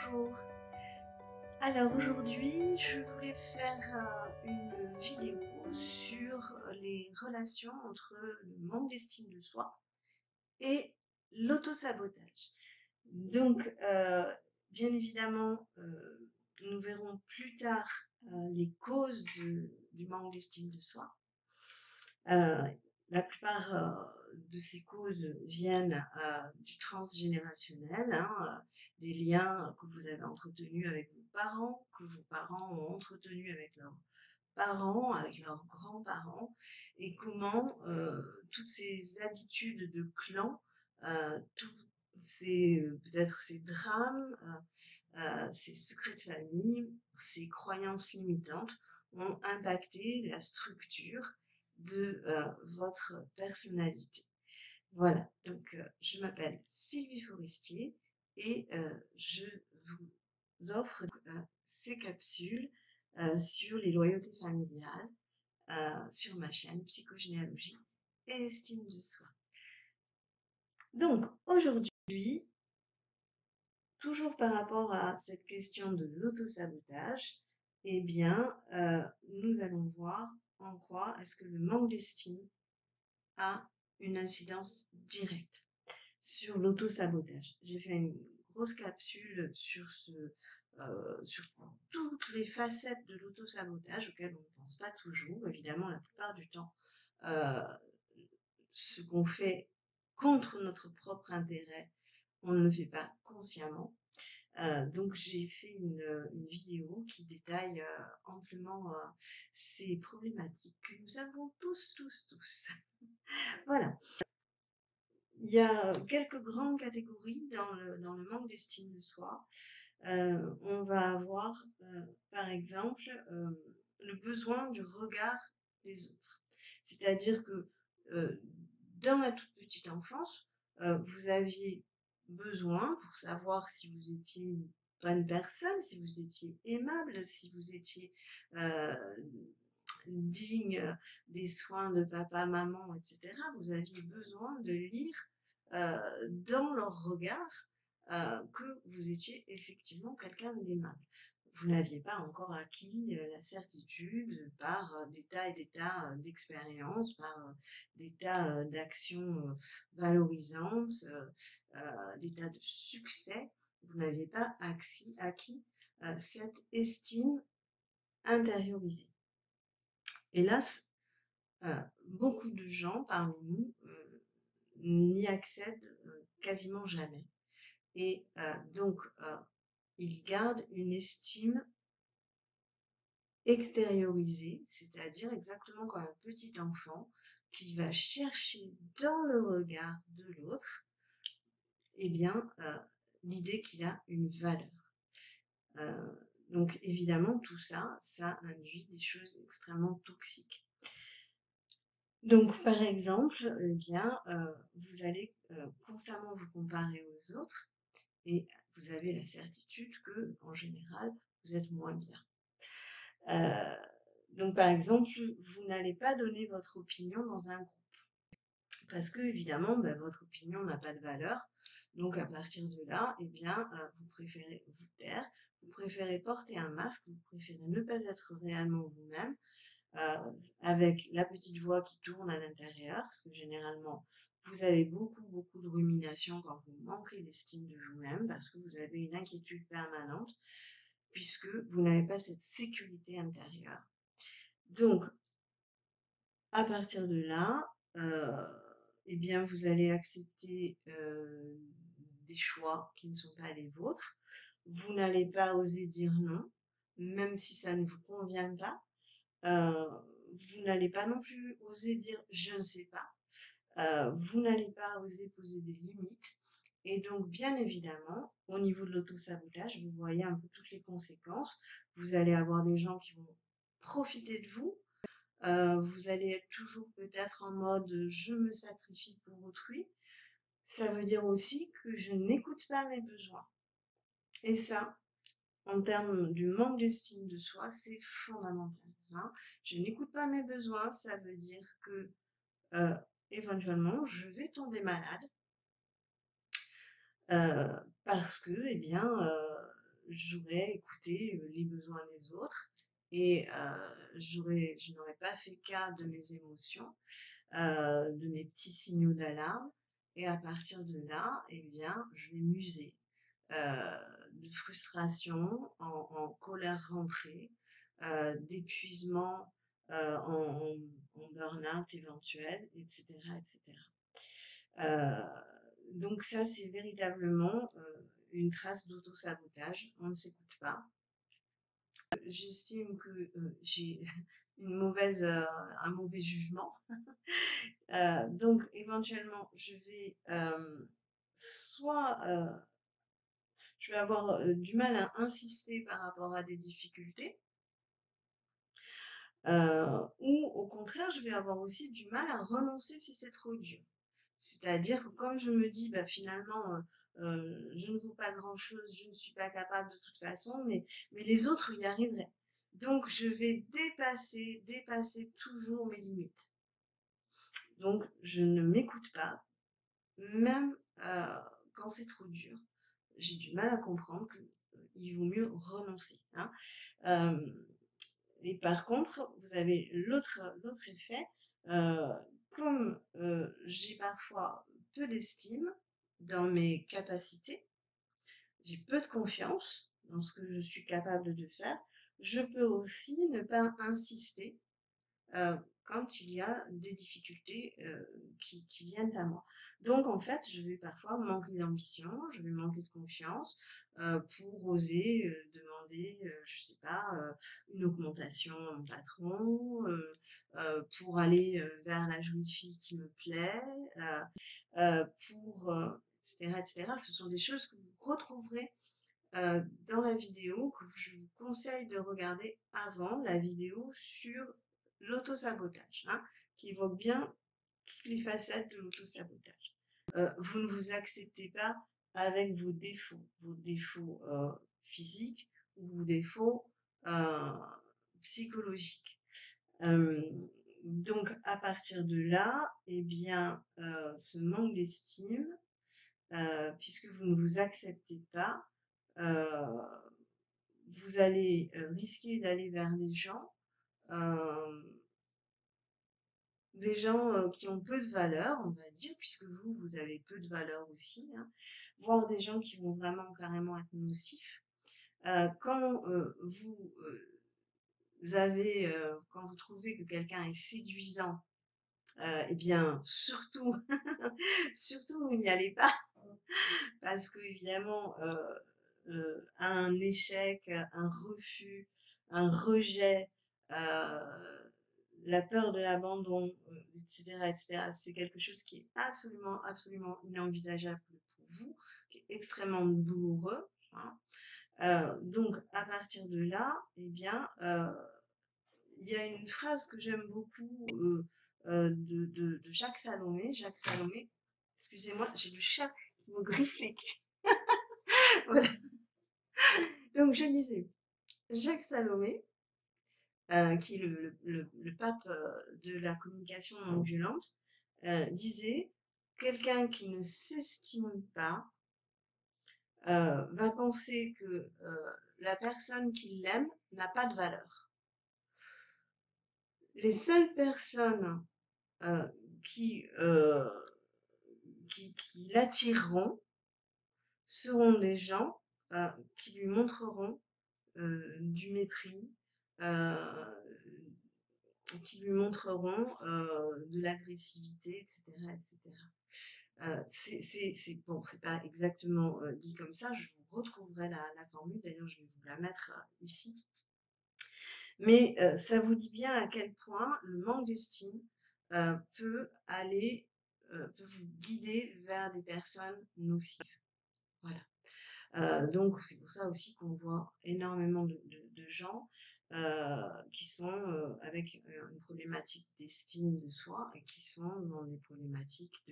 Bonjour. Alors aujourd'hui, je voulais faire une vidéo sur les relations entre le manque d'estime de soi et l'autosabotage. Donc, bien évidemment, nous verrons plus tard les causes du manque d'estime de soi. La plupart de ces causes viennent du transgénérationnel, hein, des liens que vous avez entretenus avec vos parents, que vos parents ont entretenus avec leurs parents, avec leurs grands-parents, et comment toutes ces habitudes de clan, tous ces peut-être ces drames, ces secrets de famille, ces croyances limitantes ont impacté la structure de votre personnalité. Voilà, donc je m'appelle Sylvie Forestier et je vous offre ces capsules sur les loyautés familiales sur ma chaîne Psychogénéalogie et Estime de soi. Donc aujourd'hui, toujours par rapport à cette question de l'autosabotage, eh bien, nous allons voir en quoi est-ce que le manque d'estime a une incidence directe sur l'autosabotage. J'ai fait une grosse capsule sur sur toutes les facettes de l'autosabotage auxquelles on ne pense pas toujours. Évidemment, la plupart du temps, euh, ce qu'on fait contre notre propre intérêt, on ne le fait pas consciemment. Donc j'ai fait une vidéo qui détaille amplement ces problématiques que nous avons tous. Voilà. Il y a quelques grandes catégories dans le manque d'estime de soi. On va avoir, par exemple, le besoin du regard des autres. C'est-à-dire que dans la toute petite enfance, vous aviez besoin, pour savoir si vous étiez une bonne personne, si vous étiez aimable, si vous étiez digne des soins de papa, maman, etc., vous aviez besoin de lire dans leur regard que vous étiez effectivement quelqu'un d'aimable. Vous n'aviez pas encore acquis la certitude par des tas et des tas d'expériences, par des tas d'actions valorisantes, des tas de succès. Vous n'aviez pas acquis cette estime intériorisée. Hélas, beaucoup de gens parmi nous n'y accèdent quasiment jamais. Et donc, ils gardent une estime extériorisée, c'est-à-dire exactement comme un petit enfant qui va chercher dans le regard de l'autre, eh bien, l'idée qu'il a une valeur. Donc, évidemment, tout ça, ça induit des choses extrêmement toxiques. Donc, par exemple, eh bien, vous allez constamment vous comparer aux autres et vous avez la certitude que, en général, vous êtes moins bien. Donc, par exemple, vous n'allez pas donner votre opinion dans un groupe parce que, évidemment, votre opinion n'a pas de valeur. Donc, à partir de là, eh bien, vous préférez vous taire, vous préférez porter un masque, vous préférez ne pas être réellement vous-même. Avec la petite voix qui tourne à l'intérieur, parce que généralement, vous avez beaucoup de rumination quand vous manquez d'estime de vous-même, parce que vous avez une inquiétude permanente, puisque vous n'avez pas cette sécurité intérieure. Donc, à partir de là, eh bien, vous allez accepter des choix qui ne sont pas les vôtres. Vous n'allez pas oser dire non, même si ça ne vous convient pas. Vous n'allez pas non plus oser dire je ne sais pas, vous n'allez pas oser poser des limites. Et donc, bien évidemment, au niveau de l'autosabotage, vous voyez un peu toutes les conséquences. Vous allez avoir des gens qui vont profiter de vous. Vous allez être toujours peut-être en mode je me sacrifie pour autrui. Ça veut dire aussi que je n'écoute pas mes besoins. Et ça, en termes du manque d'estime de soi, c'est fondamental. Hein. Je n'écoute pas mes besoins, ça veut dire que éventuellement, je vais tomber malade parce que, eh bien, j'aurais écouté les besoins des autres et je n'aurais pas fait cas de mes émotions, de mes petits signaux d'alarme. Et à partir de là, eh bien, je vais m'user de frustration, en colère rentrée, d'épuisement, en burn-out éventuel, etc., etc. Donc ça, c'est véritablement une trace d'auto-sabotage. On ne s'écoute pas. J'estime que j'ai un mauvais jugement. Donc éventuellement, soit je vais avoir du mal à insister par rapport à des difficultés, ou au contraire, je vais avoir aussi du mal à renoncer si c'est trop dur. C'est-à-dire que comme je me dis, bah, finalement, je ne vaux pas grand-chose, je ne suis pas capable de toute façon, mais les autres y arriveraient. Donc je vais dépasser toujours mes limites. Donc je ne m'écoute pas, même quand c'est trop dur. J'ai du mal à comprendre qu'il vaut mieux renoncer, hein. Et par contre, vous avez l'autre effet, comme j'ai parfois peu d'estime dans mes capacités, j'ai peu de confiance dans ce que je suis capable de faire, je peux aussi ne pas insister quand il y a des difficultés qui viennent à moi. Donc en fait, je vais parfois manquer d'ambition, je vais manquer de confiance pour oser demander, je sais pas, une augmentation à mon patron, pour aller vers la jolie fille qui me plaît, etc., etc. Ce sont des choses que vous retrouverez dans la vidéo, que je vous conseille de regarder avant, la vidéo sur l'auto-sabotage, hein, qui évoque bien toutes les facettes de l'auto-sabotage. Vous ne vous acceptez pas avec vos défauts physiques ou vos défauts euh, psychologiques. Donc à partir de là, eh bien, ce manque d'estime, puisque vous ne vous acceptez pas, vous allez risquer d'aller vers des gens qui ont peu de valeur, on va dire, puisque vous avez peu de valeur aussi, hein, voire des gens qui vont vraiment carrément être nocifs. Quand quand vous trouvez que quelqu'un est séduisant, eh bien, surtout, surtout, vous n'y allez pas, parce que évidemment, un échec, un refus, un rejet, la peur de l'abandon, etc., etc., c'est quelque chose qui est absolument, absolument inenvisageable pour vous, qui est extrêmement douloureux, hein. Donc, à partir de là, eh bien, il y a une phrase que j'aime beaucoup de Jacques Salomé. Jacques Salomé, excusez-moi, j'ai du chat qui me griffe les culs. Voilà. Donc, je disais, Jacques Salomé, qui est le pape de la communication non violente, disait: quelqu'un qui ne s'estime pas va penser que la personne qui l'aime n'a pas de valeur. Les seules personnes euh, qui, euh, qui l'attireront seront des gens qui lui montreront du mépris, euh, qui lui montreront de l'agressivité, etc., etc. Bon, c'est pas exactement dit comme ça, je vous retrouverai la formule, d'ailleurs je vais vous la mettre ici. Mais ça vous dit bien à quel point le manque d'estime peut vous guider vers des personnes nocives. Voilà. Donc c'est pour ça aussi qu'on voit énormément de gens qui sont avec une problématique d'estime de soi et qui sont dans des problématiques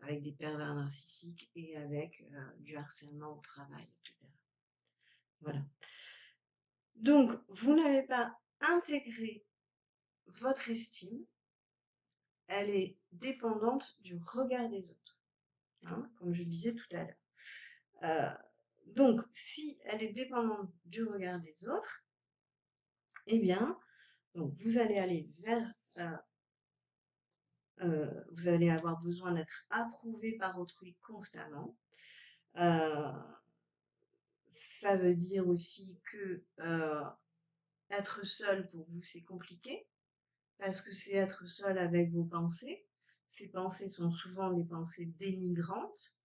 avec des pervers narcissiques et avec du harcèlement au travail, etc. Voilà. Donc, vous n'avez pas intégré votre estime, elle est dépendante du regard des autres, hein, comme je disais tout à l'heure. Donc, si elle est dépendante du regard des autres, eh bien, donc vous allez aller vers, vous allez avoir besoin d'être approuvé par autrui constamment. Heu, Ça veut dire aussi que, être seul pour vous, c'est compliqué, parce que c'est être seul avec vos pensées. Ces pensées sont souvent des pensées dénigrantes,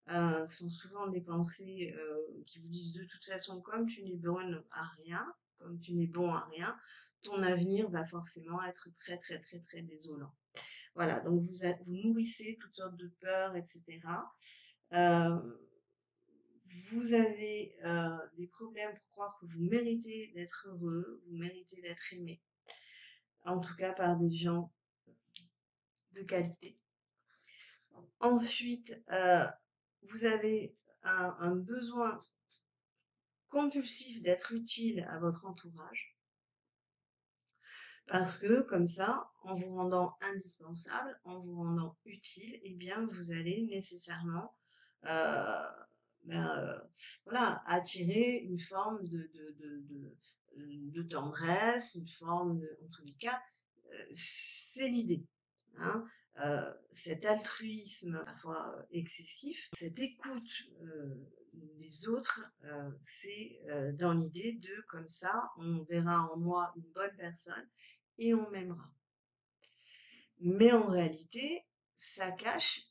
sont souvent des pensées, qui vous disent: «De toute façon, comme tu n'es bonne à rien, comme tu n'es bon à rien, ton avenir va forcément être très, très, très, très désolant». Voilà, donc vous nourrissez toutes sortes de peurs et cetera. Hem, vous avez, des problèmes pour croire que vous méritez d'être heureux, vous méritez d'être aimé, en tout cas par des gens de qualité. Ensuite, vous avez un besoin compulsif d'être utile à votre entourage, parce que comme ça, en vous rendant indispensable, en vous rendant utile, eh bien, vous allez nécessairement, heu, ben, voilà, attirer une forme de tendresse, une forme de en tous les cas, c'est l'idée, hein. Cet altruisme parfois, excessif, cette écoute, des autres, c'est, dans l'idée de comme ça, on verra en moi une bonne personne et on m'aimera. Mais en réalité, ça cache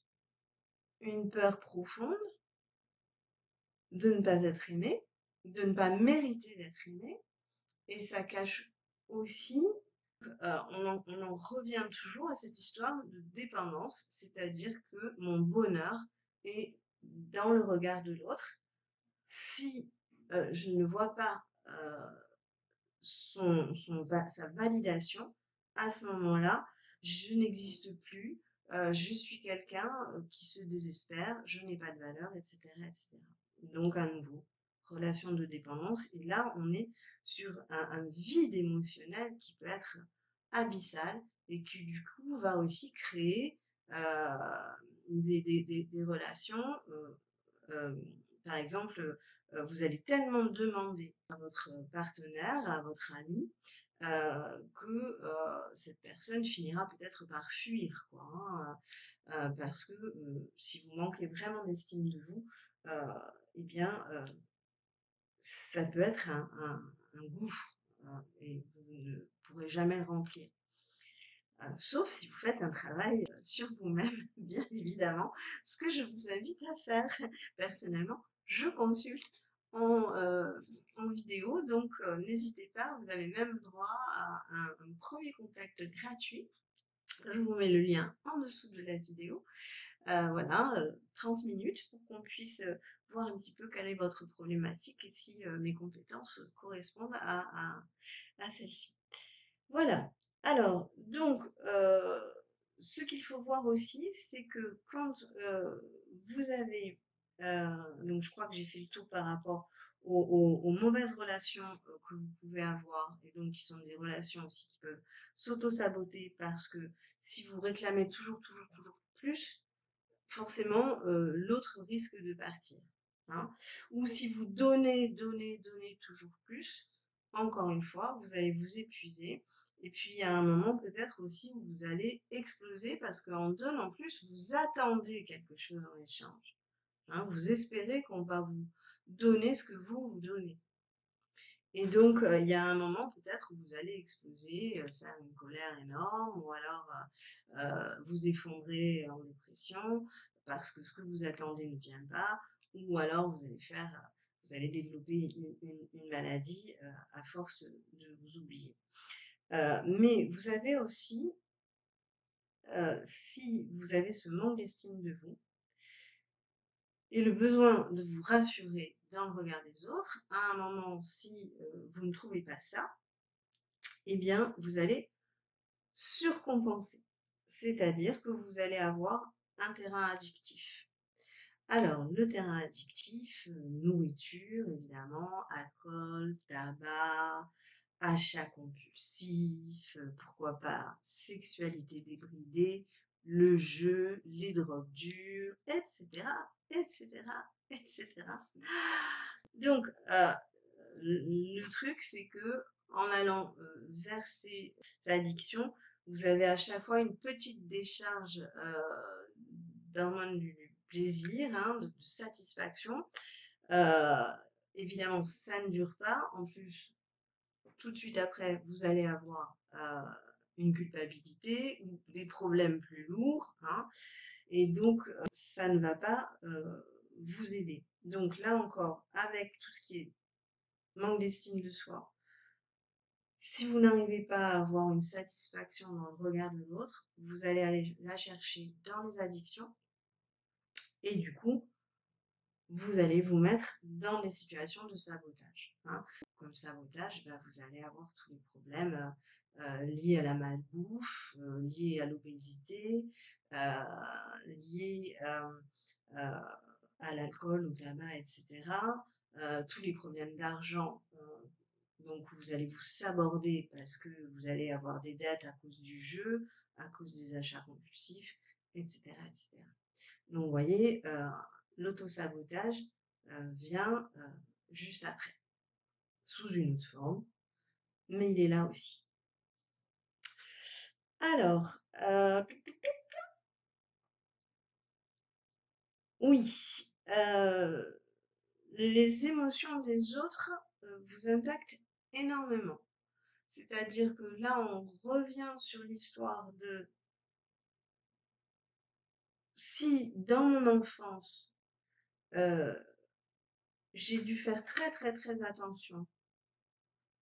une peur profonde de ne pas être aimé, de ne pas mériter d'être aimé, et ça cache aussi, on en revient toujours à cette histoire de dépendance, c'est-à-dire que mon bonheur est dans le regard de l'autre. Si, je ne vois pas, sa validation, à ce moment-là, je n'existe plus, je suis quelqu'un, qui se désespère, je n'ai pas de valeur, et cetera, et cetera. Donc à nouveau, relation de dépendance, et là, on est sur un vide émotionnel qui peut être abyssal et qui, du coup, va aussi créer, des relations, par exemple, vous allez tellement demander à votre partenaire, à votre ami, que, cette personne finira peut-être par fuir, quoi, hein, parce que, si vous manquez vraiment d'estime de vous, heu, eh bien, ça peut être un gouffre, et vous ne pourrez jamais le remplir. Sauf si vous faites un travail, sur vous-même, bien évidemment, ce que je vous invite à faire. Personnellement, je consulte en, en vidéo, donc n'hésitez pas, vous avez même droit à un 1er contact gratuit. Je vous mets le lien en dessous de la vidéo. Voilà, 30 minutes pour qu'on puisse, voir un petit peu quelle est votre problématique et si, mes compétences correspondent à celle-ci. Voilà. Alors, donc, ce qu'il faut voir aussi, c'est que quand, vous avez, donc je crois que j'ai fait le tour par rapport aux mauvaises relations, que vous pouvez avoir, et donc qui sont des relations aussi qui peuvent s'auto-saboter, parce que si vous réclamez toujours, toujours, toujours plus, forcément, l'autre risque de partir, hein. Ou si vous donnez, donnez, donnez toujours plus, encore une fois, vous allez vous épuiser, et puis il y a un moment peut-être aussi où vous allez exploser, parce qu'en donnant plus, vous attendez quelque chose en échange, hein. Vous espérez qu'on va vous donner ce que vous donnez. Et donc, il y a un moment peut-être où vous allez exploser, faire une colère énorme, ou alors, vous effondrer en dépression parce que ce que vous attendez ne vient pas, ou alors vous allez développer une maladie, à force de vous oublier. Mais vous avez aussi, si vous avez ce manque d'estime de vous et le besoin de vous rassurer dans le regard des autres, à un moment, si, vous ne trouvez pas ça, eh bien, vous allez surcompenser. C'est-à-dire que vous allez avoir un terrain addictif. Alors, le terrain addictif, nourriture, évidemment, alcool, tabac, achat compulsif, pourquoi pas sexualité débridée, le jeu, les drogues dures, etc., etc., etc. Donc, le truc, c'est que en allant vers ces addictions, vous avez à chaque fois une petite décharge d'hormones du plaisir, hein, de satisfaction. Évidemment, ça ne dure pas. En plus, tout de suite après, vous allez avoir une culpabilité ou des problèmes plus lourds, hein, et donc ça ne va pas vous aider. Donc là encore, avec tout ce qui est manque d'estime de soi, si vous n'arrivez pas à avoir une satisfaction dans le regard de l'autre, vous allez aller la chercher dans les addictions et du coup, vous allez vous mettre dans des situations de sabotage, hein. Comme sabotage, bah, vous allez avoir tous les problèmes liés à la malbouffe, liés à l'obésité, liés à l'alcool, au tabac, etc. Tous les problèmes d'argent, donc vous allez vous saborder parce que vous allez avoir des dettes à cause du jeu, à cause des achats compulsifs, etc., etc. Donc, vous voyez, l'autosabotage vient juste après, sous une autre forme, mais il est là aussi. Alors, oui, les émotions des autres vous impactent énormément. C'est-à-dire que là, on revient sur l'histoire de si dans mon enfance, j'ai dû faire très très très attention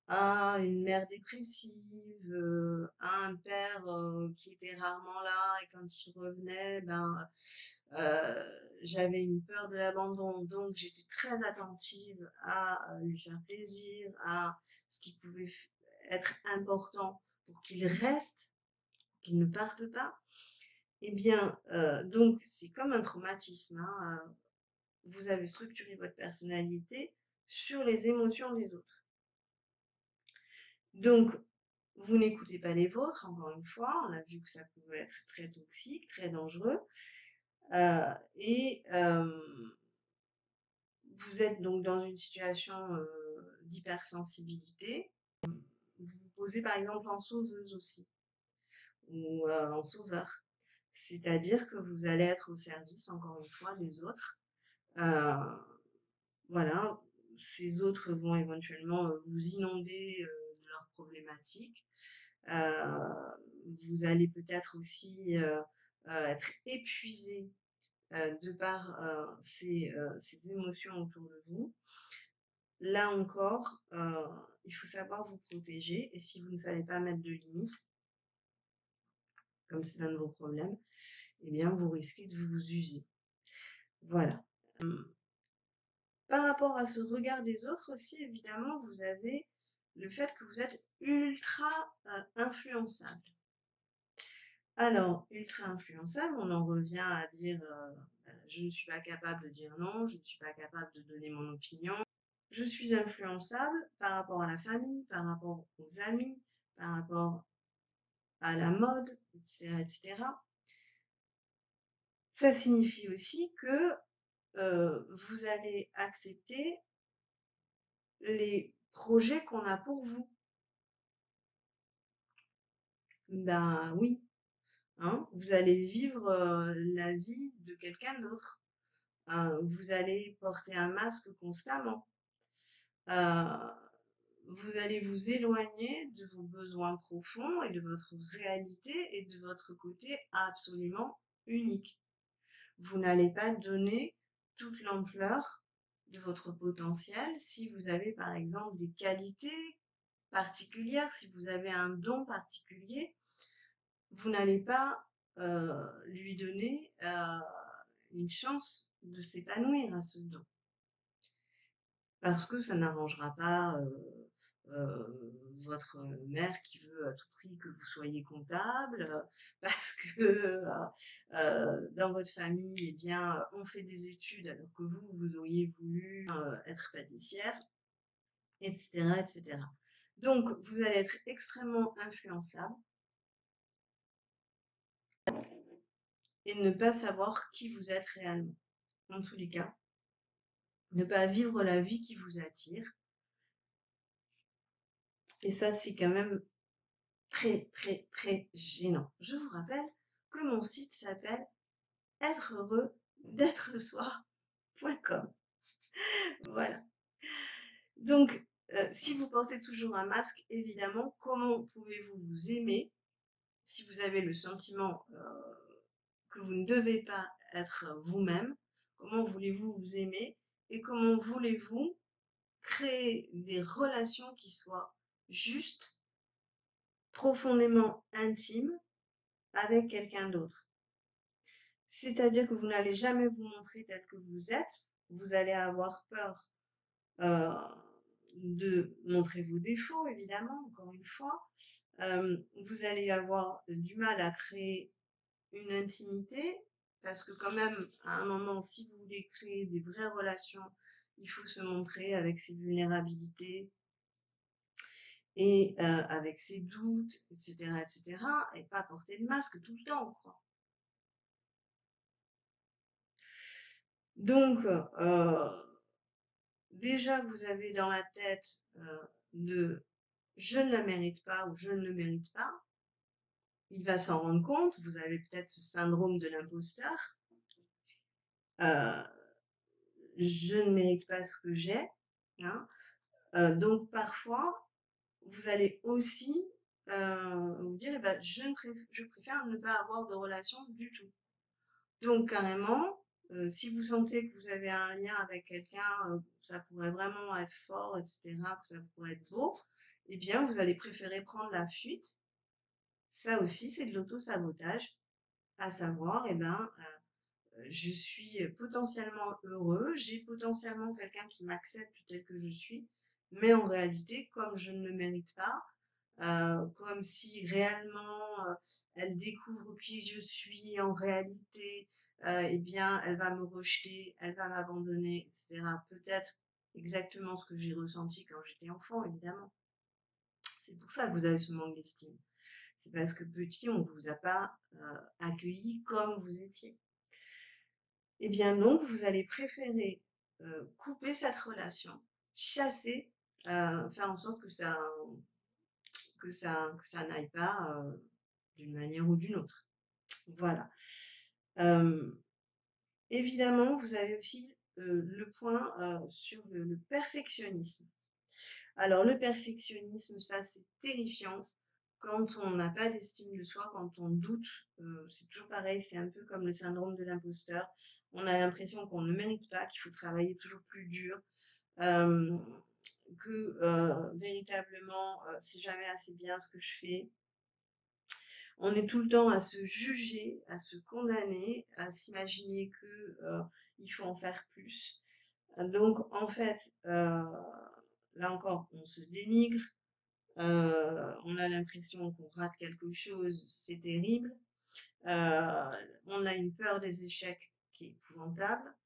à une mère dépressive, à un père qui était rarement là et quand il revenait, ben, j'avais une peur de l'abandon, donc j'étais très attentive à lui faire plaisir, à ce qui pouvait être important pour qu'il reste, qu'il ne parte pas. Eh bien, donc c'est comme un traumatisme, hein, vous avez structuré votre personnalité sur les émotions des autres. Donc, vous n'écoutez pas les vôtres, encore une fois, on a vu que ça pouvait être très toxique, très dangereux. Et vous êtes donc dans une situation d'hypersensibilité. Vous vous posez par exemple en sauveuse aussi, ou en sauveur. C'est-à-dire que vous allez être au service, encore une fois, des autres. Voilà, ces autres vont éventuellement vous inonder de leurs problématiques. Vous allez peut-être aussi être épuisé de par ces émotions autour de vous. Là encore, il faut savoir vous protéger et si vous ne savez pas mettre de limites, comme c'est un de vos problèmes, eh bien vous risquez de vous user. Voilà. Par rapport à ce regard des autres aussi, évidemment, vous avez le fait que vous êtes ultra influençable. Alors, ultra influençable, on en revient à dire je ne suis pas capable de dire non, je ne suis pas capable de donner mon opinion. Je suis influençable par rapport à la famille, par rapport aux amis, par rapport à la mode, etc., etc. Ça signifie aussi que vous allez accepter les projets qu'on a pour vous. Ben oui, hein, vous allez vivre la vie de quelqu'un d'autre. Vous allez porter un masque constamment. Vous allez vous éloigner de vos besoins profonds et de votre réalité et de votre côté absolument unique. Vous n'allez pas donner toute l'ampleur de votre potentiel si vous avez par exemple des qualités particulières, si vous avez un don particulier, vous n'allez pas lui donner une chance de s'épanouir à ce don. Parce que ça n'arrangera pas votre mère qui veut à tout prix que vous soyez comptable, parce que dans votre famille, eh bien, on fait des études alors que vous auriez voulu être pâtissière, etc., etc. Donc, vous allez être extrêmement influençable. et ne pas savoir qui vous êtes réellement. En tous les cas, ne pas vivre la vie qui vous attire. Et ça, c'est quand même très, très, très gênant. Je vous rappelle que mon site s'appelle être heureux d'être soi.com. Voilà. Donc, si vous portez toujours un masque, évidemment, comment pouvez-vous vous aimer si vous avez le sentiment que vous ne devez pas être vous-même? Comment voulez-vous vous aimer et comment voulez-vous créer des relations qui soient justes, profondément intimes avec quelqu'un d'autre? C'est-à-dire que vous n'allez jamais vous montrer tel que vous êtes, vous allez avoir peur euh, de montrer vos défauts, évidemment, encore une fois. Vous allez avoir du mal à créer une intimité, parce que quand même, à un moment, si vous voulez créer des vraies relations, il faut se montrer avec ses vulnérabilités et avec ses doutes, etc., et pas porter le masque tout le temps, quoi. Donc, déjà que vous avez dans la tête de je ne la mérite pas ou je ne le mérite pas, il va s'en rendre compte. Vous avez peut-être ce syndrome de l'imposteur. Euh, je ne mérite pas ce que j'ai. Hein. Donc parfois, vous allez aussi vous dire, eh ben, je préfère ne pas avoir de relation du tout. Donc carrément, si vous sentez que vous avez un lien avec quelqu'un, ça pourrait vraiment être fort, etc., que ça pourrait être beau, eh bien, vous allez préférer prendre la fuite. Ça aussi, c'est de l'auto-sabotage, à savoir, eh ben, je suis potentiellement heureux, j'ai potentiellement quelqu'un qui m'accepte tel que je suis, mais en réalité, comme je ne le mérite pas, comme si réellement elle découvre qui je suis en réalité, eh bien, elle va me rejeter, elle va m'abandonner, etc. Peut-être exactement ce que j'ai ressenti quand j'étais enfant, évidemment. C'est pour ça que vous avez ce manque d'estime. C'est parce que petit, on ne vous a pas accueilli comme vous étiez. Eh bien donc, vous allez préférer couper cette relation, chasser, faire en sorte que ça n'aille pas d'une manière ou d'une autre. Voilà. Évidemment, vous avez aussi le point sur le perfectionnisme. Alors, le perfectionnisme, ça, c'est terrifiant. Quand on n'a pas d'estime de soi, quand on doute, c'est toujours pareil, c'est un peu comme le syndrome de l'imposteur. On a l'impression qu'on ne mérite pas, qu'il faut travailler toujours plus dur, que véritablement, c'est jamais assez bien ce que je fais. On est tout le temps à se juger, à se condamner, à s'imaginer que il faut en faire plus. Donc en fait, là encore, on se dénigre, on a l'impression qu'on rate quelque chose, c'est terrible. On a une peur des échecs qui est épouvantable.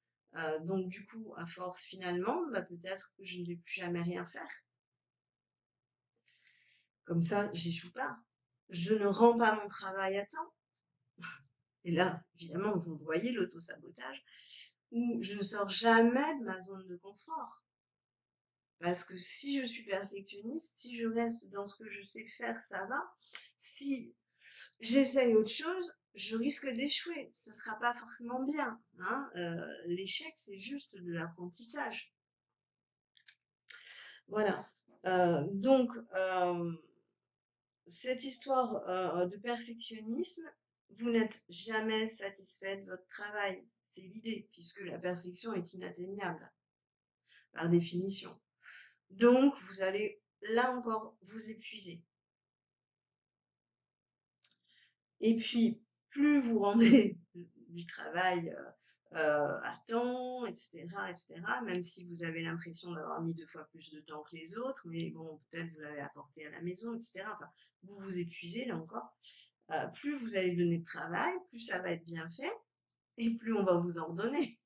Donc du coup, à force finalement, bah, peut-être que je ne vais plus jamais rien faire. Comme ça, j'échoue pas. Je ne rends pas mon travail à temps. Et là, évidemment, vous voyez l'auto-sabotage, où je ne sors jamais de ma zone de confort. Parce que si je suis perfectionniste, si je reste dans ce que je sais faire, ça va. Si j'essaye autre chose, je risque d'échouer. Ce ne sera pas forcément bien. Hein. L'échec, c'est juste de l'apprentissage. Voilà. Donc, cette histoire de perfectionnisme, vous n'êtes jamais satisfait de votre travail. C'est l'idée, puisque la perfection est inatteignable, par définition. Donc, vous allez, là encore, vous épuiser. Et puis, plus vous rendez du travail à temps, etc., même si vous avez l'impression d'avoir mis 2 fois plus de temps que les autres, mais bon, peut-être vous l'avez apporté à la maison, etc. Enfin, vous vous épuisez, là encore. Plus vous allez donner de travail, plus ça va être bien fait, et plus on va vous en redonner,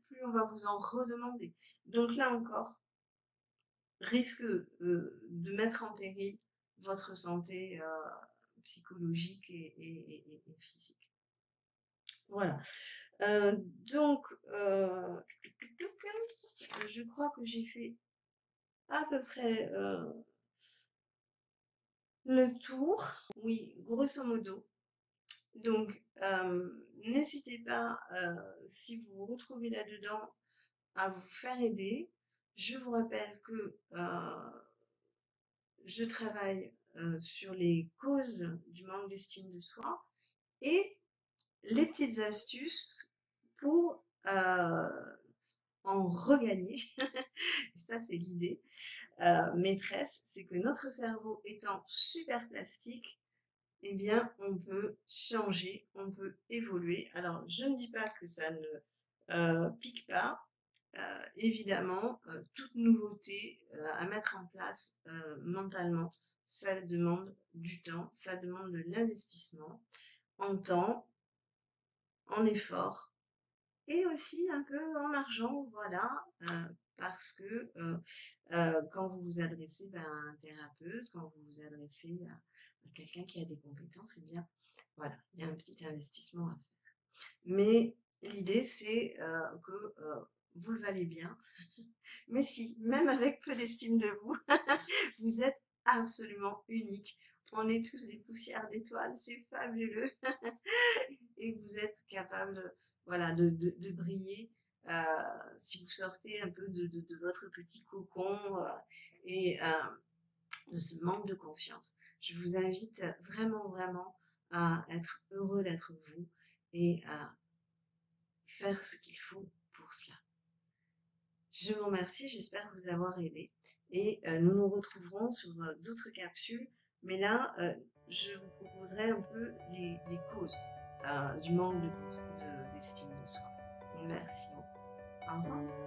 plus on va vous en redemander. Donc là encore, risque de mettre en péril votre santé psychologique et physique. Voilà. Euh, donc, je crois que j'ai fait à peu près le tour. Oui, grosso modo. Donc, n'hésitez pas, si vous vous retrouvez là-dedans, à vous faire aider. Je vous rappelle que je travaille sur les causes du manque d'estime de soi et les petites astuces pour en regagner. Ça, c'est l'idée maîtresse, c'est que notre cerveau étant super plastique, eh bien, on peut changer, on peut évoluer. Alors, je ne dis pas que ça ne pique pas. Évidemment, toute nouveauté à mettre en place mentalement, ça demande du temps, ça demande de l'investissement en temps, en effort et aussi un peu en argent, voilà, parce que quand vous vous adressez à un thérapeute, quand vous vous adressez à quelqu'un qui a des compétences, eh bien, voilà, il y a un petit investissement à faire. Mais l'idée, c'est que vous le valez bien. Mais si, même avec peu d'estime de vous, vous êtes absolument unique. On est tous des poussières d'étoiles, c'est fabuleux. Et vous êtes capable, voilà, de briller si vous sortez un peu de votre petit cocon et de ce manque de confiance. Je vous invite vraiment, vraiment à être heureux d'être vous et à faire ce qu'il faut pour cela. Je vous remercie, j'espère vous avoir aidé et nous nous retrouverons sur d'autres capsules, mais là, je vous proposerai un peu les causes du manque d'estime de soi. Merci beaucoup. Au revoir.